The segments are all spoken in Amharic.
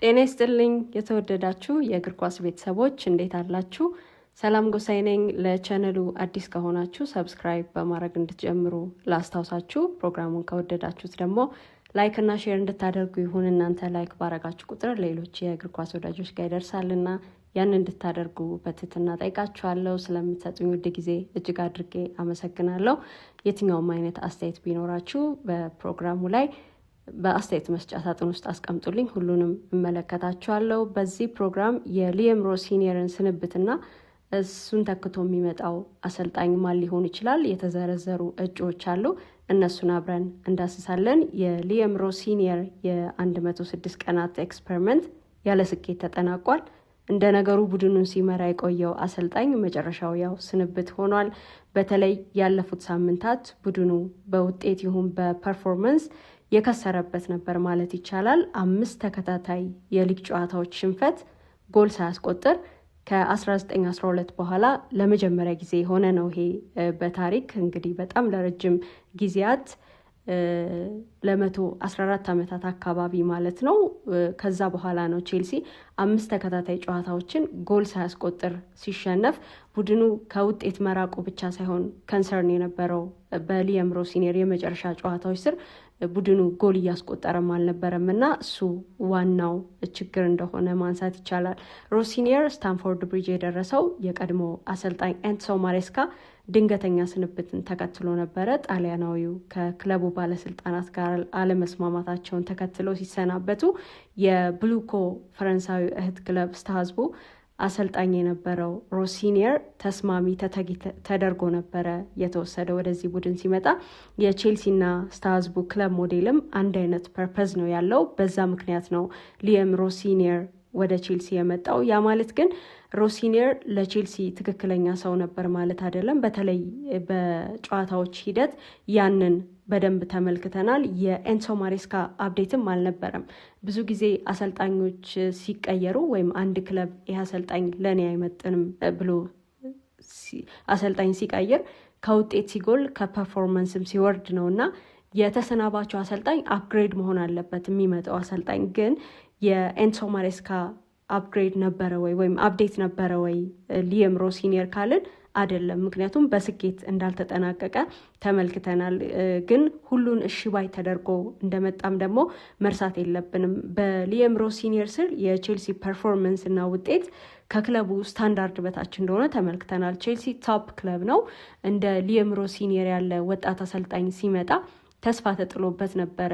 ጤና ይስጥልኝ የተወደዳችሁ የእግር ኳስ ቤተሰቦች እንዴት አላችሁ? ሰላም ጎሳይ ነኝ። ለቻናሉ አዲስ ከሆናችሁ ሰብስክራይብ በማድረግ እንድትጀምሩ ላስታውሳችሁ። ፕሮግራሙን ከወደዳችሁት ደግሞ ላይክ እና ሼር እንድታደርጉ ይሁን። እናንተ ላይክ ባረጋችሁ ቁጥር ሌሎች የእግር ኳስ ወዳጆች ጋር ይደርሳልና ያን እንድታደርጉ በትህትና ጠይቃችኋለሁ። ስለምትሰጡኝ ውድ ጊዜ እጅግ አድርጌ አመሰግናለሁ። የትኛውም አይነት አስተያየት ቢኖራችሁ በፕሮግራሙ ላይ በአስተያየት መስጫ ሳጥን ውስጥ አስቀምጡልኝ፣ ሁሉንም እመለከታችኋለሁ። በዚህ ፕሮግራም የሊየም ሮስ ሲኒየርን ስንብትና እሱን ተክቶ የሚመጣው አሰልጣኝ ማን ሊሆን ይችላል የተዘረዘሩ እጩዎች አሉ። እነሱን አብረን እንዳስሳለን። የሊየም ሮስ ሲኒየር የ106 ቀናት ኤክስፐሪመንት ያለ ስኬት ተጠናቋል። እንደ ነገሩ ቡድኑን ሲመራ የቆየው አሰልጣኝ መጨረሻው ያው ስንብት ሆኗል። በተለይ ያለፉት ሳምንታት ቡድኑ በውጤት ይሁን በፐርፎርመንስ የከሰረበት ነበር ማለት ይቻላል። 5 ተከታታይ የሊግ ጨዋታዎች ሽንፈት፣ ጎል ሳያስቆጥር ከ1912 በኋላ ለመጀመሪያ ጊዜ የሆነ ነው። ይሄ በታሪክ እንግዲህ በጣም ለረጅም ጊዜያት ለ114 ዓመታት አካባቢ ማለት ነው። ከዛ በኋላ ነው ቼልሲ 5 ተከታታይ ጨዋታዎችን ጎል ሳያስቆጥር ሲሸነፍ ቡድኑ ከውጤት መራቁ ብቻ ሳይሆን ከንሰርን የነበረው በሊየም ሮስ ሲኒየር የመጨረሻ ጨዋታዎች ስር ቡድኑ ጎል እያስቆጠረም አልነበረም እና እሱ ዋናው ችግር እንደሆነ ማንሳት ይቻላል። ሮስ ሲኒየር ስታንፎርድ ብሪጅ የደረሰው የቀድሞ አሰልጣኝ ኤንሶ ማሬስካ ድንገተኛ ስንብትን ተከትሎ ነበረ። ጣሊያናዊው ከክለቡ ባለስልጣናት ጋር አለመስማማታቸውን ተከትሎ ሲሰናበቱ የብሉኮ ፈረንሳዊ እህት ክለብ ስታዝቡ አሰልጣኝ የነበረው ሮስ ሲኒየር ተስማሚ ተደርጎ ነበረ የተወሰደ። ወደዚህ ቡድን ሲመጣ የቼልሲና ስታዝቡ ክለብ ሞዴልም አንድ አይነት ፐርፐዝ ነው ያለው። በዛ ምክንያት ነው ሊየም ሮስ ሲኒየር ወደ ቼልሲ የመጣው። ያ ማለት ግን ሮስ ሲኒየር ለቼልሲ ትክክለኛ ሰው ነበር ማለት አይደለም። በተለይ በጨዋታዎች ሂደት ያንን በደንብ ተመልክተናል። የኤንሶ ማሬስካ አፕዴትም አልነበረም። ብዙ ጊዜ አሰልጣኞች ሲቀየሩ ወይም አንድ ክለብ ይህ አሰልጣኝ ለእኔ አይመጥንም ብሎ አሰልጣኝ ሲቀይር ከውጤት ሲጎል ከፐርፎርመንስም ሲወርድ ነው እና የተሰናባቸው አሰልጣኝ አፕግሬድ መሆን አለበት። የሚመጣው አሰልጣኝ ግን የኤንሶ ማሬስካ አፕግሬድ ነበረ ወይ ወይም አፕዴት ነበረ ወይ ሊየም ሮስ ሲኒየር ካልን አይደለም። ምክንያቱም በስኬት እንዳልተጠናቀቀ ተመልክተናል። ግን ሁሉን እሺ ባይ ተደርጎ እንደመጣም ደግሞ መርሳት የለብንም። በሊየም ሮስ ሲኒየር ስር የቼልሲ ፐርፎርመንስ እና ውጤት ከክለቡ ስታንዳርድ በታች እንደሆነ ተመልክተናል። ቼልሲ ቶፕ ክለብ ነው። እንደ ሊየም ሮስ ሲኒየር ያለ ወጣት አሰልጣኝ ሲመጣ ተስፋ ተጥሎበት ነበረ።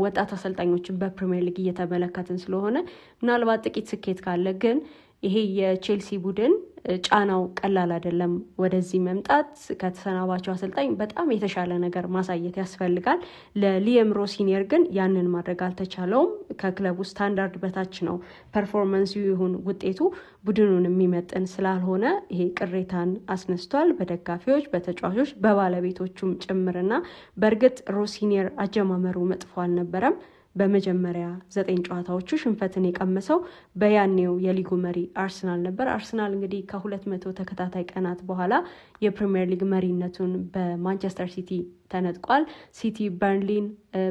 ወጣት አሰልጣኞችን በፕሪሚየር ሊግ እየተመለከትን ስለሆነ ምናልባት ጥቂት ስኬት ካለ ግን ይሄ የቼልሲ ቡድን ጫናው ቀላል አይደለም። ወደዚህ መምጣት ከተሰናባቸው አሰልጣኝ በጣም የተሻለ ነገር ማሳየት ያስፈልጋል። ለሊየም ሮስ ሲኒየር ግን ያንን ማድረግ አልተቻለውም። ከክለቡ ስታንዳርድ በታች ነው ፐርፎርመንሱ ይሁን ውጤቱ ቡድኑን የሚመጥን ስላልሆነ ይሄ ቅሬታን አስነስቷል፣ በደጋፊዎች፣ በተጫዋቾች፣ በባለቤቶቹም ጭምርና በእርግጥ ሮስ ሲኒየር አጀማመሩ መጥፎ አልነበረም። በመጀመሪያ 9 ጨዋታዎቹ ሽንፈትን የቀመሰው በያኔው የሊጉ መሪ አርሰናል ነበር። አርሰናል እንግዲህ ከ200 ተከታታይ ቀናት በኋላ የፕሪሚየር ሊግ መሪነቱን በማንቸስተር ሲቲ ተነጥቋል። ሲቲ በርንሊን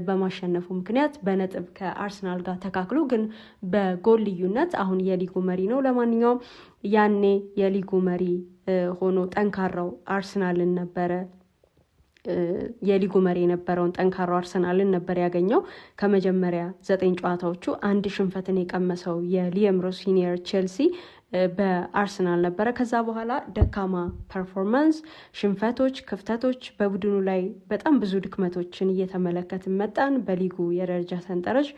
በማሸነፉ ምክንያት በነጥብ ከአርሰናል ጋር ተካክሎ ግን በጎል ልዩነት አሁን የሊጉ መሪ ነው። ለማንኛውም ያኔ የሊጉ መሪ ሆኖ ጠንካራው አርሰናልን ነበረ የሊጉ መሪ የነበረውን ጠንካራው አርሰናልን ነበር ያገኘው። ከመጀመሪያ 9 ጨዋታዎቹ 1 ሽንፈትን የቀመሰው የሊየም ሮስ ሲኒየር ቼልሲ በአርሰናል ነበረ። ከዛ በኋላ ደካማ ፐርፎርማንስ፣ ሽንፈቶች፣ ክፍተቶች በቡድኑ ላይ በጣም ብዙ ድክመቶችን እየተመለከትን መጣን። በሊጉ የደረጃ ሰንጠረዥ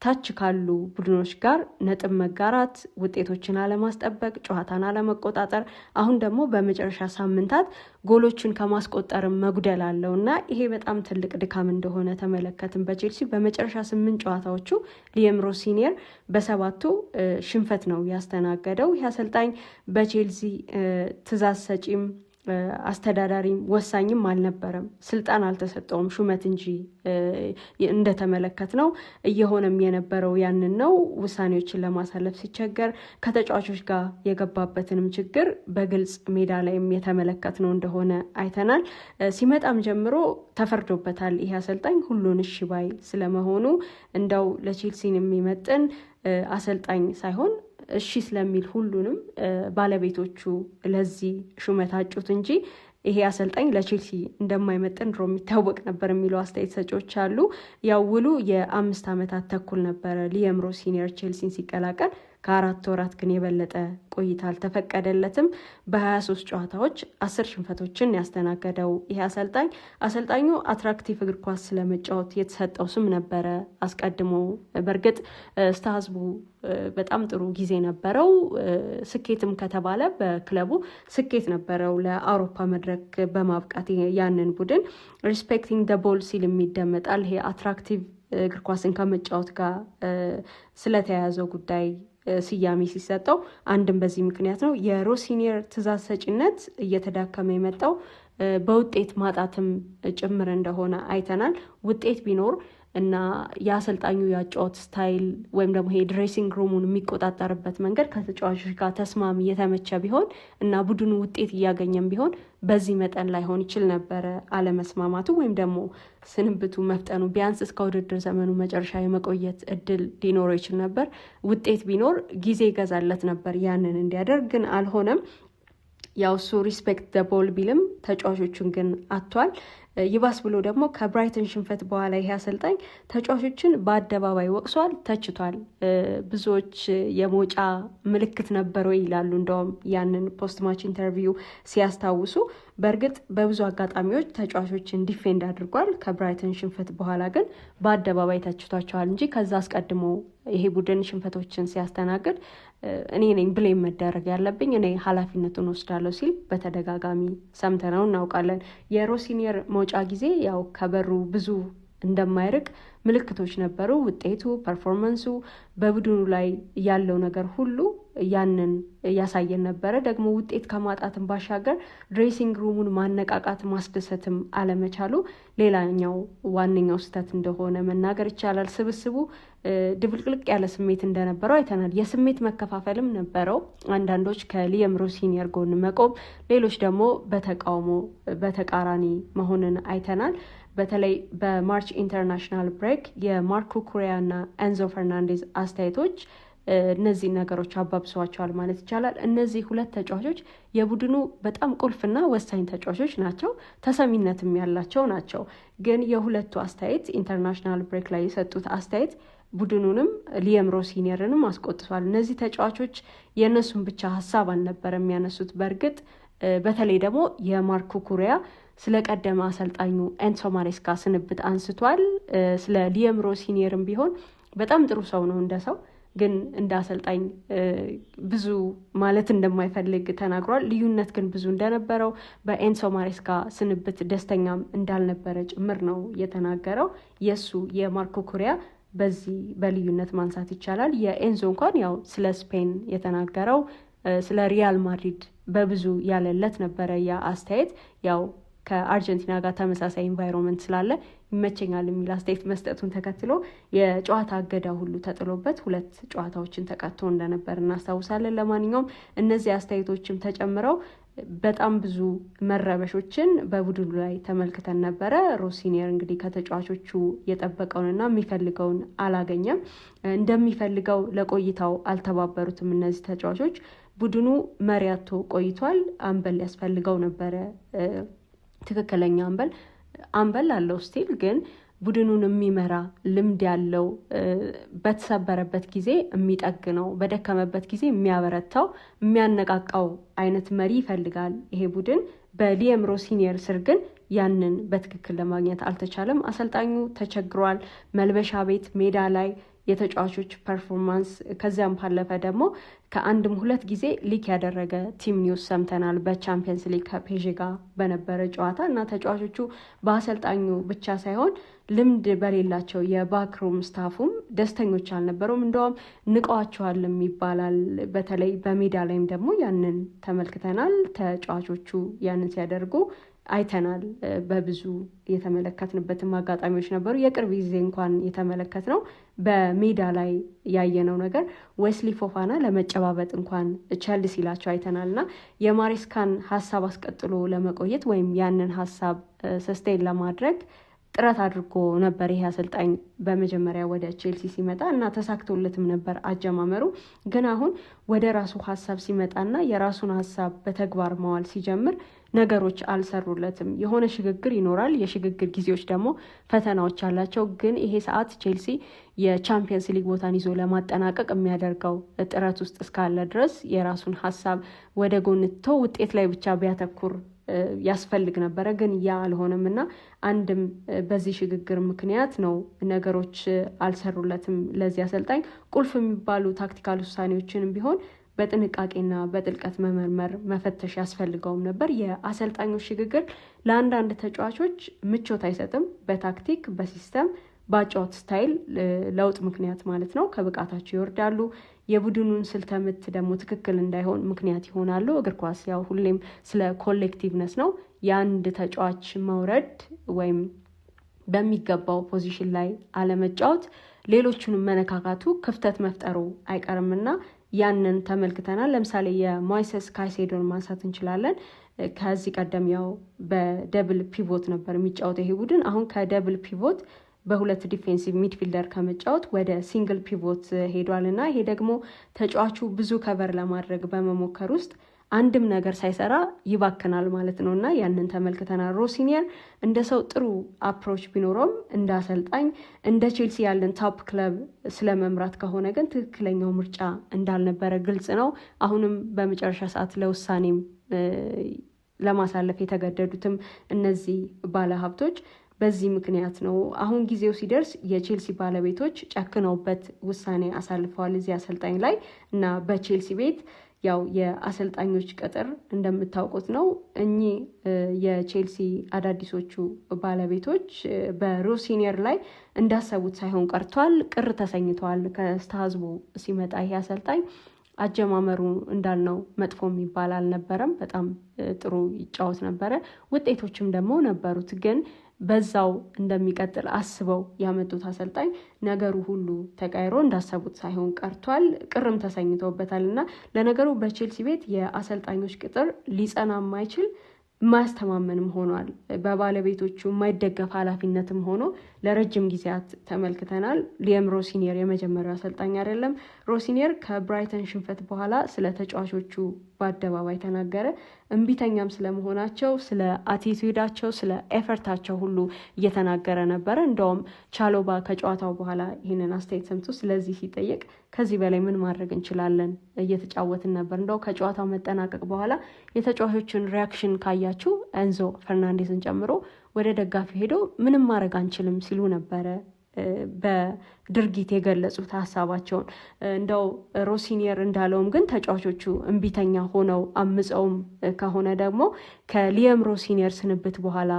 ታች ካሉ ቡድኖች ጋር ነጥብ መጋራት፣ ውጤቶችን አለማስጠበቅ፣ ጨዋታን አለመቆጣጠር፣ አሁን ደግሞ በመጨረሻ ሳምንታት ጎሎችን ከማስቆጠርም መጉደል አለው እና ይሄ በጣም ትልቅ ድካም እንደሆነ ተመለከትን በቼልሲ። በመጨረሻ 8 ጨዋታዎቹ ሊየም ሮስ ሲኒየር በ7ቱ ሽንፈት ነው ያስተናገደው። ይህ አሰልጣኝ በቼልሲ ትእዛዝ ሰጪም አስተዳዳሪም ወሳኝም አልነበረም። ስልጣን አልተሰጠውም፣ ሹመት እንጂ እንደተመለከት ነው እየሆነም የነበረው ያንን ነው። ውሳኔዎችን ለማሳለፍ ሲቸገር ከተጫዋቾች ጋር የገባበትንም ችግር በግልጽ ሜዳ ላይም የተመለከት ነው እንደሆነ አይተናል። ሲመጣም ጀምሮ ተፈርዶበታል። ይህ አሰልጣኝ ሁሉን እሺ ባይ ስለመሆኑ እንደው ለቼልሲን የሚመጥን አሰልጣኝ ሳይሆን እሺ ስለሚል ሁሉንም ባለቤቶቹ ለዚህ ሹመት አጩት እንጂ ይሄ አሰልጣኝ ለቼልሲ እንደማይመጥን ድሮ የሚታወቅ ነበር የሚለው አስተያየት ሰጪዎች አሉ። ያው ውሉ የ5 ዓመታት ተኩል ነበረ ሊያም ሮስ ሲኒየር ቼልሲን ሲቀላቀል። ከ4 ወራት ግን የበለጠ ቆይታ አልተፈቀደለትም። በ23 ጨዋታዎች 10 ሽንፈቶችን ያስተናገደው ይህ አሰልጣኙ አትራክቲቭ እግር ኳስ ስለመጫወት የተሰጠው ስም ነበረ አስቀድሞ። በእርግጥ ስታዝቡ በጣም ጥሩ ጊዜ ነበረው። ስኬትም ከተባለ በክለቡ ስኬት ነበረው ለአውሮፓ መድረክ በማብቃት ያንን ቡድን ሪስፔክቲንግ ደ ቦል ሲል የሚደመጣል። ይሄ አትራክቲቭ እግር ኳስን ከመጫወት ጋር ስለተያያዘው ጉዳይ ስያሜ ሲሰጠው አንድም በዚህ ምክንያት ነው። የሮሲኒየር ትእዛዝ ሰጪነት እየተዳከመ የመጣው በውጤት ማጣትም ጭምር እንደሆነ አይተናል። ውጤት ቢኖር እና የአሰልጣኙ ያጫወት ስታይል ወይም ደግሞ ይሄ ድሬሲንግ ሩሙን የሚቆጣጠርበት መንገድ ከተጫዋቾች ጋር ተስማሚ የተመቸ ቢሆን እና ቡድኑ ውጤት እያገኘም ቢሆን በዚህ መጠን ላይሆን ይችል ነበረ። አለመስማማቱ ወይም ደግሞ ስንብቱ መፍጠኑ ቢያንስ እስከ ውድድር ዘመኑ መጨረሻ የመቆየት እድል ሊኖረው ይችል ነበር። ውጤት ቢኖር ጊዜ ይገዛለት ነበር ያንን እንዲያደርግ፣ ግን አልሆነም። ያው እሱ ሪስፔክት ደ ቦል ቢልም ተጫዋቾቹን ግን አጥቷል። ይባስ ብሎ ደግሞ ከብራይተን ሽንፈት በኋላ ይሄ አሰልጣኝ ተጫዋቾችን በአደባባይ ወቅሷል፣ ተችቷል። ብዙዎች የመውጫ ምልክት ነበረው ይላሉ እንደውም ያንን ፖስት ማች ኢንተርቪው ሲያስታውሱ። በእርግጥ በብዙ አጋጣሚዎች ተጫዋቾችን ዲፌንድ አድርጓል። ከብራይተን ሽንፈት በኋላ ግን በአደባባይ ተችቷቸዋል እንጂ ከዛ አስቀድሞ ይሄ ቡድን ሽንፈቶችን ሲያስተናግድ እኔ ነኝ ብሌም መደረግ ያለብኝ፣ እኔ ኃላፊነቱን ወስዳለሁ ሲል በተደጋጋሚ ሰምተነው እናውቃለን። የሮሲኒየር መውጫ ጊዜ ያው ከበሩ ብዙ እንደማይርቅ ምልክቶች ነበሩ። ውጤቱ፣ ፐርፎርማንሱ፣ በቡድኑ ላይ ያለው ነገር ሁሉ ያንን ያሳየን ነበረ። ደግሞ ውጤት ከማጣትን ባሻገር ድሬሲንግ ሩሙን ማነቃቃት ማስደሰትም አለመቻሉ ሌላኛው ዋነኛው ስህተት እንደሆነ መናገር ይቻላል። ስብስቡ ድብልቅልቅ ያለ ስሜት እንደነበረው አይተናል። የስሜት መከፋፈልም ነበረው። አንዳንዶች ከሊያም ሮስ ሲኒየር ጎን መቆም፣ ሌሎች ደግሞ በተቃራኒ መሆንን አይተናል። በተለይ በማርች ኢንተርናሽናል ብሬክ የማርኮ ኩሪያ እና ኤንዞ ፈርናንዴዝ አስተያየቶች እነዚህ ነገሮች አባብሰዋቸዋል ማለት ይቻላል። እነዚህ ሁለት ተጫዋቾች የቡድኑ በጣም ቁልፍና ወሳኝ ተጫዋቾች ናቸው፣ ተሰሚነትም ያላቸው ናቸው። ግን የሁለቱ አስተያየት ኢንተርናሽናል ብሬክ ላይ የሰጡት አስተያየት ቡድኑንም ሊያም ሮስ ሲኒየርንም አስቆጥቷል። እነዚህ ተጫዋቾች የእነሱን ብቻ ሀሳብ አልነበረ የሚያነሱት። በእርግጥ በተለይ ደግሞ የማርኮ ኩሪያ ስለ ቀደመ አሰልጣኙ ኤንሶ ማሬስካ ስንብት አንስቷል። ስለ ሊያም ሮስ ሲኒየርም ቢሆን በጣም ጥሩ ሰው ነው እንደ ሰው፣ ግን እንደ አሰልጣኝ ብዙ ማለት እንደማይፈልግ ተናግሯል። ልዩነት ግን ብዙ እንደነበረው፣ በኤንሶ ማሬስካ ስንብት ደስተኛም እንዳልነበረ ጭምር ነው የተናገረው። የእሱ የማርኮ ኩሪያ በዚህ በልዩነት ማንሳት ይቻላል። የኤንዞ እንኳን ያው ስለ ስፔን የተናገረው ስለ ሪያል ማድሪድ በብዙ ያለለት ነበረ። ያ አስተያየት ያው ከአርጀንቲና ጋር ተመሳሳይ ኢንቫይሮንመንት ስላለ ይመቸኛል የሚል አስተያየት መስጠቱን ተከትሎ የጨዋታ እገዳ ሁሉ ተጥሎበት 2 ጨዋታዎችን ተቀጥቶ እንደነበር እናስታውሳለን። ለማንኛውም እነዚህ አስተያየቶችም ተጨምረው በጣም ብዙ መረበሾችን በቡድኑ ላይ ተመልክተን ነበረ። ሮስ ሲኒየር እንግዲህ ከተጫዋቾቹ የጠበቀውንና የሚፈልገውን አላገኘም። እንደሚፈልገው ለቆይታው አልተባበሩትም እነዚህ ተጫዋቾች። ቡድኑ መሪ አጥቶ ቆይቷል። አምበል ያስፈልገው ነበረ። ትክክለኛ አምበል አለው ስቲል፣ ግን ቡድኑን የሚመራ ልምድ ያለው፣ በተሰበረበት ጊዜ የሚጠግነው፣ በደከመበት ጊዜ የሚያበረታው፣ የሚያነቃቃው አይነት መሪ ይፈልጋል ይሄ ቡድን። በሊያም ሮስ ሲኒየር ስር ግን ያንን በትክክል ለማግኘት አልተቻለም። አሰልጣኙ ተቸግሯል። መልበሻ ቤት፣ ሜዳ ላይ የተጫዋቾች ፐርፎርማንስ ከዚያም ባለፈ ደግሞ ከአንድም ሁለት ጊዜ ሊክ ያደረገ ቲም ኒውስ ሰምተናል በቻምፒየንስ ሊግ ከፔዤ ጋር በነበረ ጨዋታ እና ተጫዋቾቹ በአሰልጣኙ ብቻ ሳይሆን ልምድ በሌላቸው የባክሩም ስታፉም ደስተኞች አልነበሩም። እንደውም ንቀዋቸዋልም ይባላል። በተለይ በሜዳ ላይም ደግሞ ያንን ተመልክተናል። ተጫዋቾቹ ያንን ሲያደርጉ አይተናል። በብዙ የተመለከትንበትም አጋጣሚዎች ነበሩ። የቅርብ ጊዜ እንኳን የተመለከትነው በሜዳ ላይ ያየነው ነገር ዌስሊ ፎፋና ለመጨባበጥ እንኳን ቸል ሲላቸው አይተናል እና የማሬስካን ሀሳብ አስቀጥሎ ለመቆየት ወይም ያንን ሀሳብ ሰስቴን ለማድረግ ጥረት አድርጎ ነበር ይሄ አሰልጣኝ በመጀመሪያ ወደ ቼልሲ ሲመጣ እና ተሳክቶለትም ነበር አጀማመሩ። ግን አሁን ወደ ራሱ ሀሳብ ሲመጣና የራሱን ሀሳብ በተግባር ማዋል ሲጀምር ነገሮች አልሰሩለትም። የሆነ ሽግግር ይኖራል። የሽግግር ጊዜዎች ደግሞ ፈተናዎች አላቸው። ግን ይሄ ሰዓት ቼልሲ የቻምፒየንስ ሊግ ቦታን ይዞ ለማጠናቀቅ የሚያደርገው ጥረት ውስጥ እስካለ ድረስ የራሱን ሀሳብ ወደ ጎን ትቶ ውጤት ላይ ብቻ ቢያተኩር ያስፈልግ ነበረ። ግን ያ አልሆነም እና አንድም በዚህ ሽግግር ምክንያት ነው ነገሮች አልሰሩለትም። ለዚህ አሰልጣኝ ቁልፍ የሚባሉ ታክቲካል ውሳኔዎችንም ቢሆን በጥንቃቄና በጥልቀት መመርመር መፈተሽ ያስፈልገውም ነበር። የአሰልጣኞች ሽግግር ለአንዳንድ ተጫዋቾች ምቾት አይሰጥም። በታክቲክ በሲስተም በአጨዋወት ስታይል ለውጥ ምክንያት ማለት ነው ከብቃታቸው ይወርዳሉ። የቡድኑን ስልተ ምት ደግሞ ትክክል እንዳይሆን ምክንያት ይሆናሉ። እግር ኳስ ያው ሁሌም ስለ ኮሌክቲቭነስ ነው። የአንድ ተጫዋች መውረድ ወይም በሚገባው ፖዚሽን ላይ አለመጫወት ሌሎቹንም መነካካቱ ክፍተት መፍጠሩ አይቀርምና ያንን ተመልክተናል። ለምሳሌ የሞይሰስ ካይሴዶን ማንሳት እንችላለን። ከዚህ ቀደም ያው በደብል ፒቮት ነበር የሚጫወተው ይሄ ቡድን። አሁን ከደብል ፒቮት በሁለት ዲፌንሲቭ ሚድፊልደር ከመጫወት ወደ ሲንግል ፒቮት ሄዷል እና ይሄ ደግሞ ተጫዋቹ ብዙ ከቨር ለማድረግ በመሞከር ውስጥ አንድም ነገር ሳይሰራ ይባክናል ማለት ነው እና ያንን ተመልክተናል። ሮሲኒየር እንደ ሰው ጥሩ አፕሮች ቢኖረውም እንደ አሰልጣኝ እንደ ቼልሲ ያለን ቶፕ ክለብ ስለመምራት ከሆነ ግን ትክክለኛው ምርጫ እንዳልነበረ ግልጽ ነው። አሁንም በመጨረሻ ሰዓት ለውሳኔም ለማሳለፍ የተገደዱትም እነዚህ ባለሀብቶች በዚህ ምክንያት ነው። አሁን ጊዜው ሲደርስ የቼልሲ ባለቤቶች ጨክነውበት ውሳኔ አሳልፈዋል እዚህ አሰልጣኝ ላይ እና በቼልሲ ቤት ያው የአሰልጣኞች ቅጥር እንደምታውቁት ነው። እኚህ የቼልሲ አዳዲሶቹ ባለቤቶች በሮሲኒየር ላይ እንዳሰቡት ሳይሆን ቀርቷል። ቅር ተሰኝተዋል። ከስታዝቡ ሲመጣ ይሄ አሰልጣኝ አጀማመሩ እንዳልነው መጥፎ የሚባል አልነበረም። በጣም ጥሩ ይጫወት ነበረ። ውጤቶችም ደግሞ ነበሩት። ግን በዛው እንደሚቀጥል አስበው ያመጡት አሰልጣኝ ነገሩ ሁሉ ተቀይሮ እንዳሰቡት ሳይሆን ቀርቷል። ቅርም ተሰኝተውበታል እና ለነገሩ በቼልሲ ቤት የአሰልጣኞች ቅጥር ሊጸና የማይችል ማስተማመንም ሆኗል። በባለቤቶቹ የማይደገፍ ኃላፊነትም ሆኖ ለረጅም ጊዜያት ተመልክተናል። ሊየም ሮሲኒየር የመጀመሪያው አሰልጣኝ አይደለም። ሮሲኒየር ከብራይተን ሽንፈት በኋላ ስለ ተጫዋቾቹ በአደባባይ ተናገረ። እምቢተኛም ስለመሆናቸው፣ ስለ አቲቲዩዳቸው፣ ስለ ኤፈርታቸው ሁሉ እየተናገረ ነበረ። እንደውም ቻሎባ ከጨዋታው በኋላ ይህንን አስተያየት ሰምቶ ስለዚህ ሲጠየቅ ከዚህ በላይ ምን ማድረግ እንችላለን? እየተጫወትን ነበር። እንደው ከጨዋታው መጠናቀቅ በኋላ የተጫዋቾችን ሪያክሽን ካያችሁ ኤንዞ ፈርናንዴዝን ጨምሮ ወደ ደጋፊ ሄዶ ምንም ማድረግ አንችልም ሲሉ ነበረ በድርጊት የገለጹት ሀሳባቸውን። እንደው ሮሲኒየር እንዳለውም ግን ተጫዋቾቹ እምቢተኛ ሆነው አምፀውም ከሆነ ደግሞ ከሊየም ሮሲኒየር ስንብት በኋላ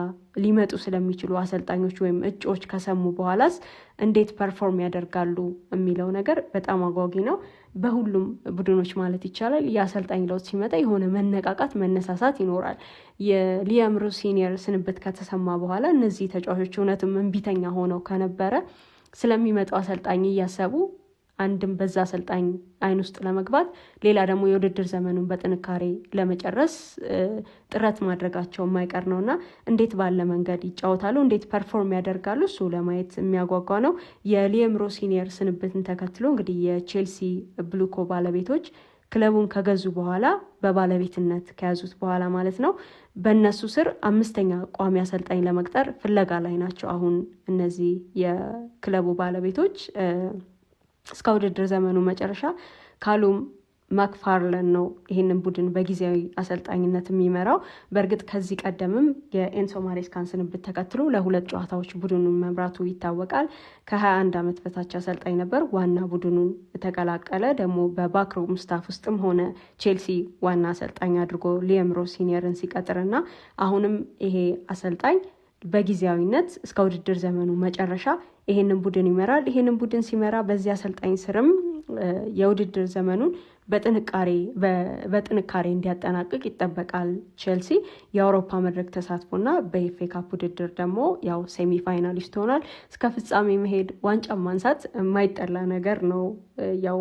ሊመጡ ስለሚችሉ አሰልጣኞች ወይም እጩዎች ከሰሙ በኋላስ እንዴት ፐርፎርም ያደርጋሉ የሚለው ነገር በጣም አጓጊ ነው። በሁሉም ቡድኖች ማለት ይቻላል የአሰልጣኝ ለውጥ ሲመጣ የሆነ መነቃቃት፣ መነሳሳት ይኖራል። የሊየም ሮሲኒየር ስንብት ከተሰማ በኋላ እነዚህ ተጫዋቾች እውነትም እምቢተኛ ሆነው ከነበረ ስለሚመጣው አሰልጣኝ እያሰቡ አንድም በዛ አሰልጣኝ አይን ውስጥ ለመግባት ሌላ ደግሞ የውድድር ዘመኑን በጥንካሬ ለመጨረስ ጥረት ማድረጋቸው የማይቀር ነው እና እንዴት ባለ መንገድ ይጫወታሉ፣ እንዴት ፐርፎርም ያደርጋሉ እሱ ለማየት የሚያጓጓ ነው። የሊየም ሮሲኒየር ስንብትን ተከትሎ እንግዲህ የቼልሲ ብሉኮ ባለቤቶች ክለቡን ከገዙ በኋላ በባለቤትነት ከያዙት በኋላ ማለት ነው በእነሱ ስር 5ኛ ቋሚ አሰልጣኝ ለመቅጠር ፍለጋ ላይ ናቸው። አሁን እነዚህ የክለቡ ባለቤቶች እስከ ውድድር ዘመኑ መጨረሻ ካሉም ማክፋርለን ነው ይህንን ቡድን በጊዜያዊ አሰልጣኝነት የሚመራው። በእርግጥ ከዚህ ቀደምም የኤንሶ ማሬስካን ስንብት ተከትሎ ለ2 ጨዋታዎች ቡድኑን መምራቱ ይታወቃል። ከ21 ዓመት በታች አሰልጣኝ ነበር። ዋና ቡድኑን ተቀላቀለ። ደግሞ በባክሮም ስታፍ ውስጥም ሆነ ቼልሲ ዋና አሰልጣኝ አድርጎ ሊየም ሮስ ሲኒየርን ሲቀጥርና አሁንም ይሄ አሰልጣኝ በጊዜያዊነት እስከ ውድድር ዘመኑ መጨረሻ ይሄንን ቡድን ይመራል። ይሄንን ቡድን ሲመራ በዚህ አሰልጣኝ ስርም የውድድር ዘመኑን በጥንካሬ እንዲያጠናቅቅ ይጠበቃል። ቼልሲ የአውሮፓ መድረክ ተሳትፎና በኤፍኤ ካፕ ውድድር ደግሞ ያው ሴሚ ፋይናሊስት ሆኗል። እስከ ፍጻሜ መሄድ፣ ዋንጫ ማንሳት የማይጠላ ነገር ነው። ያው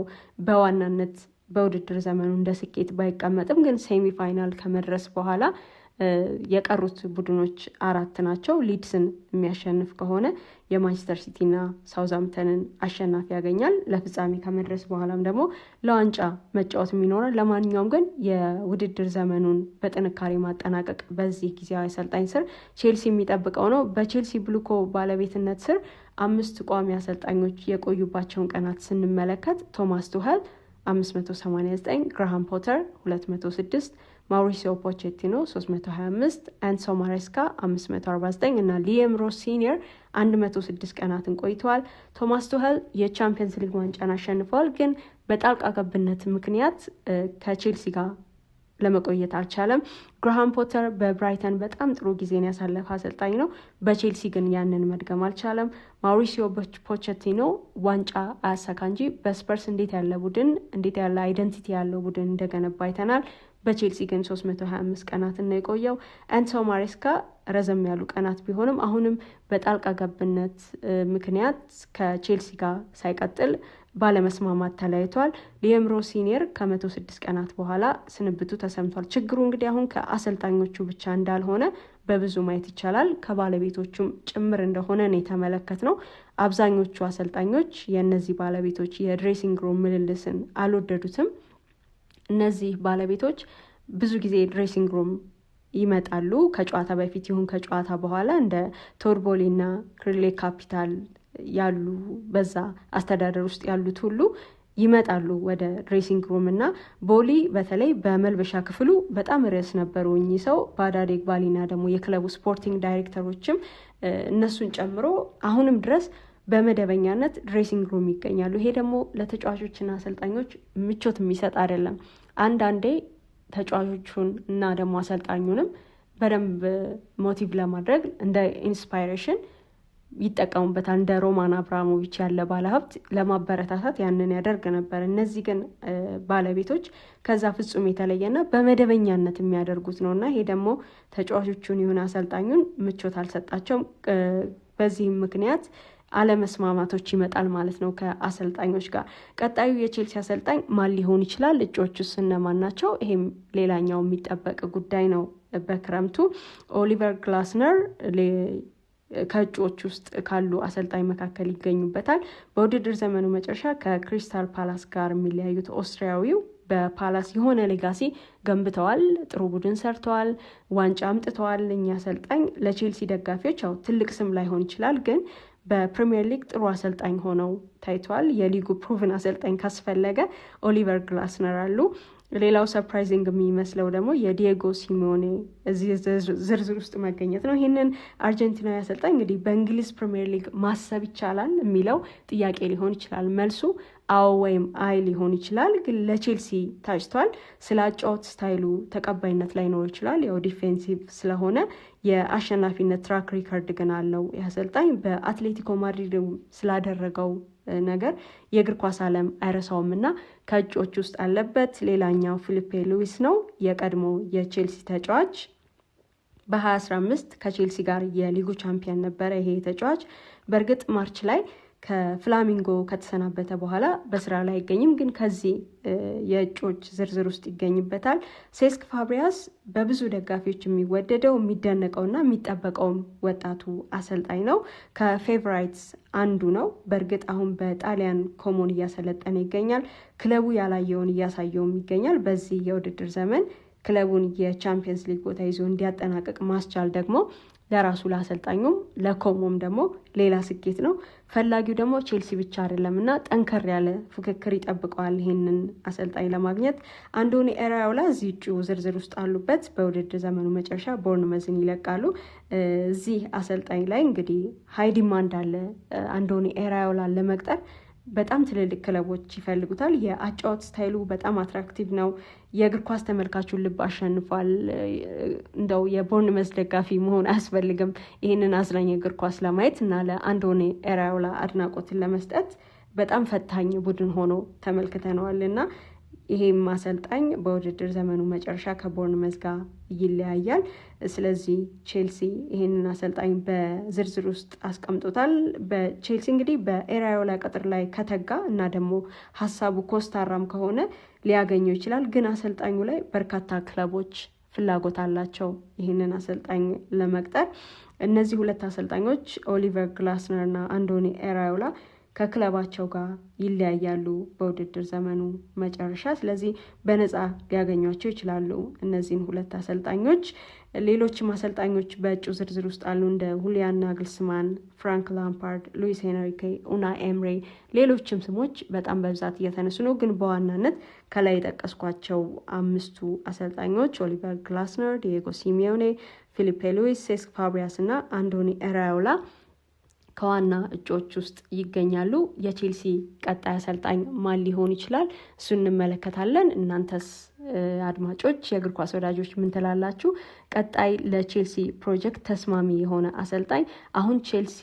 በዋናነት በውድድር ዘመኑ እንደ ስኬት ባይቀመጥም ግን ሴሚ ፋይናል ከመድረስ በኋላ የቀሩት ቡድኖች 4 ናቸው። ሊድስን የሚያሸንፍ ከሆነ የማንቸስተር ሲቲና ሳውዛምተንን አሸናፊ ያገኛል። ለፍጻሜ ከመድረስ በኋላም ደግሞ ለዋንጫ መጫወት የሚኖራል። ለማንኛውም ግን የውድድር ዘመኑን በጥንካሬ ማጠናቀቅ በዚህ ጊዜያዊ አሰልጣኝ ስር ቼልሲ የሚጠብቀው ነው። በቼልሲ ብሉኮ ባለቤትነት ስር 5 ቋሚ አሰልጣኞች የቆዩባቸውን ቀናት ስንመለከት ቶማስ ቱኸል 589፣ ግራሃም ፖተር 206፣ ማውሪሲዮ ፖቼቲኖ 325፣ ኤንሶ ማሬስካ 549 እና ሊየም ሮስ ሲኒየር 106 ቀናትን ቆይተዋል። ቶማስ ቱኸል የቻምፒየንስ ሊግ ዋንጫን አሸንፈዋል። ግን በጣልቃ ገብነት ምክንያት ከቼልሲ ጋር ለመቆየት አልቻለም። ግራሃም ፖተር በብራይተን በጣም ጥሩ ጊዜን ያሳለፈ አሰልጣኝ ነው። በቼልሲ ግን ያንን መድገም አልቻለም። ማውሪሲዮ ፖቼቲኖ ዋንጫ አያሳካ እንጂ በስፐርስ እንዴት ያለ አይደንቲቲ ያለው ቡድን እንደገነባ አይተናል። በቼልሲ ግን 325 ቀናትን ነው የቆየው። ኤንሶ ማሬስካ ረዘም ያሉ ቀናት ቢሆንም አሁንም በጣልቃ ገብነት ምክንያት ከቼልሲ ጋር ሳይቀጥል ባለመስማማት ተለያይቷል። ሊየም ሮስ ሲኒየር ከ106 ቀናት በኋላ ስንብቱ ተሰምቷል። ችግሩ እንግዲህ አሁን ከአሰልጣኞቹ ብቻ እንዳልሆነ በብዙ ማየት ይቻላል። ከባለቤቶቹም ጭምር እንደሆነ ነው የተመለከትነው። አብዛኞቹ አሰልጣኞች የእነዚህ ባለቤቶች የድሬሲንግ ሩም ምልልስን አልወደዱትም። እነዚህ ባለቤቶች ብዙ ጊዜ ድሬሲንግ ሩም ይመጣሉ፣ ከጨዋታ በፊት ይሁን ከጨዋታ በኋላ። እንደ ቶርቦሊ እና ክሪሌ ካፒታል ያሉ በዛ አስተዳደር ውስጥ ያሉት ሁሉ ይመጣሉ ወደ ድሬሲንግ ሩም እና ቦሊ በተለይ በመልበሻ ክፍሉ በጣም ርዕስ ነበሩ። እኚህ ሰው ባዳዴግ ባሊና ደግሞ የክለቡ ስፖርቲንግ ዳይሬክተሮችም እነሱን ጨምሮ አሁንም ድረስ በመደበኛነት ድሬሲንግ ሩም ይገኛሉ። ይሄ ደግሞ ለተጫዋቾችና አሰልጣኞች ምቾት የሚሰጥ አይደለም። አንዳንዴ ተጫዋቾቹን እና ደግሞ አሰልጣኙንም በደንብ ሞቲቭ ለማድረግ እንደ ኢንስፓይሬሽን ይጠቀሙበታል። እንደ ሮማን አብራሞቪች ያለ ባለሀብት ለማበረታታት ያንን ያደርግ ነበር። እነዚህ ግን ባለቤቶች ከዛ ፍጹም የተለየና በመደበኛነት የሚያደርጉት ነው እና ይሄ ደግሞ ተጫዋቾቹን ይሁን አሰልጣኙን ምቾት አልሰጣቸውም። በዚህም ምክንያት አለመስማማቶች ይመጣል ማለት ነው ከአሰልጣኞች ጋር። ቀጣዩ የቼልሲ አሰልጣኝ ማን ሊሆን ይችላል? እጩዎቹስ እነማን ናቸው? ይሄም ሌላኛው የሚጠበቅ ጉዳይ ነው። በክረምቱ ኦሊቨር ግላስነር ከእጩዎች ውስጥ ካሉ አሰልጣኝ መካከል ይገኙበታል። በውድድር ዘመኑ መጨረሻ ከክሪስታል ፓላስ ጋር የሚለያዩት ኦስትሪያዊው በፓላስ የሆነ ሌጋሲ ገንብተዋል። ጥሩ ቡድን ሰርተዋል። ዋንጫ አምጥተዋል። እኛ አሰልጣኝ ለቼልሲ ደጋፊዎች ያው ትልቅ ስም ላይሆን ይችላል፣ ግን በፕሪሚየር ሊግ ጥሩ አሰልጣኝ ሆነው ታይተዋል። የሊጉ ፕሩቭን አሰልጣኝ ካስፈለገ ኦሊቨር ግላስነር አሉ። ሌላው ሰርፕራይዚንግ የሚመስለው ደግሞ የዲየጎ ሲሞኔ እዚህ ዝርዝር ውስጥ መገኘት ነው። ይህንን አርጀንቲናዊ አሰልጣኝ እንግዲህ በእንግሊዝ ፕሪሚየር ሊግ ማሰብ ይቻላል የሚለው ጥያቄ ሊሆን ይችላል። መልሱ አዎ ወይም አይ ሊሆን ይችላል። ግን ለቼልሲ ታጭቷል። ስለ አጫወት ስታይሉ ተቀባይነት ላይኖር ይችላል። ያው ዲፌንሲቭ ስለሆነ የአሸናፊነት ትራክ ሪከርድ ግን አለው። አሰልጣኝ በአትሌቲኮ ማድሪድ ስላደረገው ነገር የእግር ኳስ ዓለም አይረሳውም እና ከእጩዎች ውስጥ አለበት። ሌላኛው ፊሊፔ ሉዊስ ነው፣ የቀድሞ የቼልሲ ተጫዋች። በ2015 ከቼልሲ ጋር የሊጉ ቻምፒየን ነበረ ይሄ ተጫዋች። በእርግጥ ማርች ላይ ከፍላሚንጎ ከተሰናበተ በኋላ በስራ ላይ አይገኝም፣ ግን ከዚህ የእጩዎች ዝርዝር ውስጥ ይገኝበታል። ሴስክ ፋብሪያስ በብዙ ደጋፊዎች የሚወደደው የሚደነቀውና የሚጠበቀውም ወጣቱ አሰልጣኝ ነው። ከፌቨራይትስ አንዱ ነው። በእርግጥ አሁን በጣሊያን ኮሞን እያሰለጠነ ይገኛል። ክለቡ ያላየውን እያሳየውም ይገኛል። በዚህ የውድድር ዘመን ክለቡን የቻምፒየንስ ሊግ ቦታ ይዞ እንዲያጠናቅቅ ማስቻል ደግሞ ለራሱ ለአሰልጣኙም ለኮሞም ደግሞ ሌላ ስኬት ነው። ፈላጊው ደግሞ ቼልሲ ብቻ አይደለም እና ጠንከር ያለ ፍክክር ይጠብቀዋል ይህንን አሰልጣኝ ለማግኘት። አንዶኒ ኢራኦላ እዚህ እጩ ዝርዝር ውስጥ አሉበት። በውድድር ዘመኑ መጨረሻ ቦርንመዝን ይለቃሉ። እዚህ አሰልጣኝ ላይ እንግዲህ ሀይ ዲማንድ አለ። አንዶኒ ኢራኦላን ለመቅጠር በጣም ትልልቅ ክለቦች ይፈልጉታል። የአጫወት ስታይሉ በጣም አትራክቲቭ ነው። የእግር ኳስ ተመልካቹን ልብ አሸንፏል። እንደው የቦርንመዝ ደጋፊ መሆን አያስፈልግም ይህንን አዝናኝ እግር ኳስ ለማየት እና ለአንዶኒ ኢራኦላ አድናቆትን ለመስጠት በጣም ፈታኝ ቡድን ሆኖ ተመልክተነዋል እና ይሄም አሰልጣኝ በውድድር ዘመኑ መጨረሻ ከቦርንመዝ ጋር ይለያያል። ስለዚህ ቼልሲ ይሄንን አሰልጣኝ በዝርዝር ውስጥ አስቀምጦታል። በቼልሲ እንግዲህ በኢራኦላ ቅጥር ላይ ከተጋ እና ደግሞ ሀሳቡ ኮስታራም ከሆነ ሊያገኘው ይችላል። ግን አሰልጣኙ ላይ በርካታ ክለቦች ፍላጎት አላቸው ይህንን አሰልጣኝ ለመቅጠር። እነዚህ ሁለት አሰልጣኞች ኦሊቨር ግላስነር እና አንዶኒ ኢራኦላ ከክለባቸው ጋር ይለያያሉ በውድድር ዘመኑ መጨረሻ። ስለዚህ በነፃ ሊያገኟቸው ይችላሉ እነዚህን ሁለት አሰልጣኞች። ሌሎችም አሰልጣኞች በእጩ ዝርዝር ውስጥ አሉ እንደ ሁሊያን ናግልስማን፣ ፍራንክ ላምፓርድ፣ ሉዊስ ኤንሪኬ፣ ኡናይ ኤምሬ፣ ሌሎችም ስሞች በጣም በብዛት እየተነሱ ነው። ግን በዋናነት ከላይ የጠቀስኳቸው አምስቱ አሰልጣኞች ኦሊቨር ግላስነር፣ ዲየጎ ሲሚዮኔ፣ ፊሊፔ ሉዊስ፣ ሴስክ ፋብሪያስ እና አንዶኒ ኢራኦላ ከዋና እጩዎች ውስጥ ይገኛሉ። የቼልሲ ቀጣይ አሰልጣኝ ማን ሊሆን ይችላል? እሱ እንመለከታለን። እናንተስ አድማጮች፣ የእግር ኳስ ወዳጆች ምን ትላላችሁ? ቀጣይ ለቼልሲ ፕሮጀክት ተስማሚ የሆነ አሰልጣኝ አሁን ቼልሲ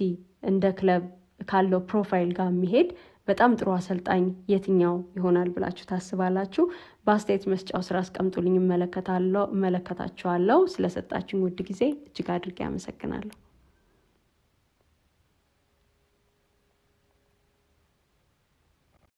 እንደ ክለብ ካለው ፕሮፋይል ጋር የሚሄድ በጣም ጥሩ አሰልጣኝ የትኛው ይሆናል ብላችሁ ታስባላችሁ? በአስተያየት መስጫው ስራ አስቀምጡልኝ፣ እመለከታችኋለሁ። ስለሰጣችሁኝ ውድ ጊዜ እጅግ አድርጌ አመሰግናለሁ።